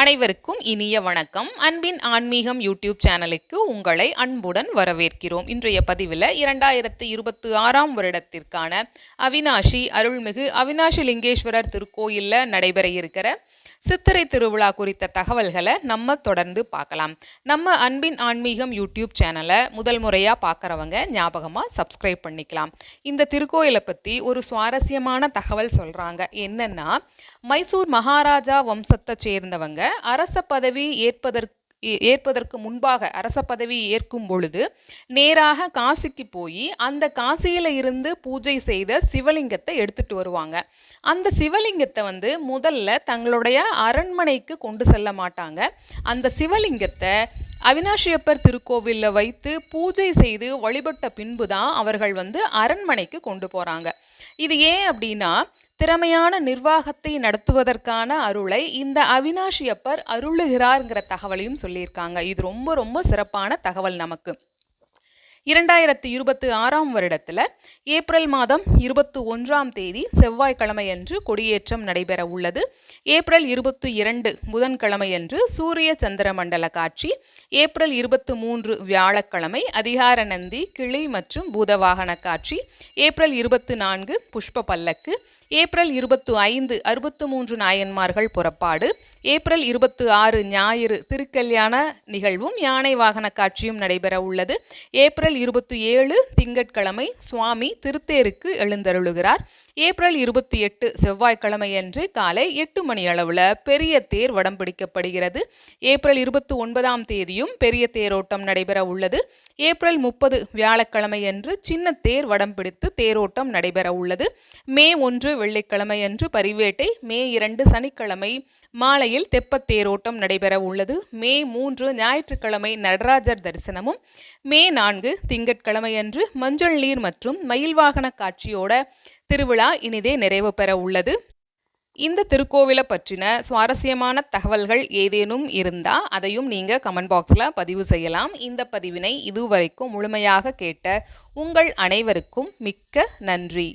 அனைவருக்கும் இனிய வணக்கம். அன்பின் ஆன்மீகம் யூடியூப் சேனலுக்கு உங்களை அன்புடன் வரவேற்கிறோம். இன்றைய பதிவில் 2026ஆம் வருடத்திற்கான அவினாஷி அருள்மிகு அவினாஷி லிங்கேஸ்வரர் திருக்கோயிலில் நடைபெற இருக்கிற சித்திரை திருவிழா குறித்த தகவல்களை நம்ம தொடர்ந்து பார்க்கலாம். நம்ம அன்பின் ஆன்மீகம் யூடியூப் சேனலை முதல் முறையாக பார்க்குறவங்க ஞாபகமாக சப்ஸ்கிரைப் பண்ணிக்கலாம். இந்த திருக்கோயிலை பற்றி ஒரு சுவாரஸ்யமான தகவல் சொல்கிறாங்க. என்னென்னா, மைசூர் மகாராஜா வம்சத்தை சேர்ந்தவங்க அரச பதவி ஏற்பதற்கு முன்பாக அரச பதவி ஏற்கும் பொழுது நேராக காசிக்கு போய் அந்த காசியில இருந்து பூஜை செய்த சிவலிங்கத்தை எடுத்துட்டு வருவாங்க. அந்த சிவலிங்கத்தை முதல்ல தங்களுடைய அரண்மனைக்கு கொண்டு செல்ல மாட்டாங்க. அந்த சிவலிங்கத்தை அவினாஷியப்பர் திருக்கோவிலில் வைத்து பூஜை செய்து வழிபட்ட பின்பு தான் அவர்கள் அரண்மனைக்கு கொண்டு போறாங்க. இது ஏன் அப்படின்னா, திறமையான நிர்வாகத்தை நடத்துவதற்கான அருளை இந்த அவினாஷியப்பர் அருளுகிறார்ங்கிற தகவலையும் சொல்லியிருக்காங்க. இது ரொம்ப ரொம்ப சிறப்பான தகவல் நமக்கு. 2026ஆம் வருடத்தில் ஏப்ரல் மாதம் 21ஆம் தேதி செவ்வாய்க்கிழமையன்று கொடியேற்றம் நடைபெற உள்ளது. ஏப்ரல் 22 புதன்கிழமையன்று சூரிய சந்திர மண்டல காட்சி, ஏப்ரல் 23 வியாழக்கிழமை அதிகார நந்தி கிளி மற்றும் பூதவாகன காட்சி, ஏப்ரல் 24 புஷ்ப பல்லக்கு, ஏப்ரல் 25 63 நாயன்மார்கள் புறப்பாடு, ஏப்ரல் 26 ஞாயிறு திருக்கல்யாண நிகழ்வும் யானை வாகன காட்சியும் நடைபெற உள்ளது. ஏப்ரல் 27 திங்கட்கிழமை சுவாமி திருத்தேருக்கு எழுந்தருளுகிறார். ஏப்ரல் 28 செவ்வாய்க்கிழமையன்று காலை 8 மணி அளவில் பெரிய தேர் வடம் பிடிக்கப்படுகிறது. ஏப்ரல் 29ஆம் தேதியும் பெரிய தேரோட்டம் நடைபெற உள்ளது. ஏப்ரல் 30 வியாழக்கிழமையன்று சின்ன தேர் வடம் பிடித்து தேரோட்டம் நடைபெற உள்ளது. மே 1 வெள்ளிக்கிழமையன்று பரிவேட்டை, மே 2 சனிக்கிழமை மாலையில் தெப்பத் தேரோட்டம் நடைபெற உள்ளது. மே 3 ஞாயிற்றுக்கிழமை நடராஜர் தரிசனமும், மே 4 திங்கட்கிழமையன்று மஞ்சள் நீர் மற்றும் மயில் வாகன காட்சியோட திருவிழா இனிதே நிறைவு பெற உள்ளது. இந்த திருக்கோவிலை பற்றின சுவாரஸ்யமான தகவல்கள் ஏதேனும் இருந்தால் அதையும் நீங்கள் கமெண்ட் பாக்ஸில் பதிவு செய்யலாம். இந்த பதிவினை இதுவரைக்கும் முழுமையாக கேட்ட உங்கள் அனைவருக்கும் மிக்க நன்றி.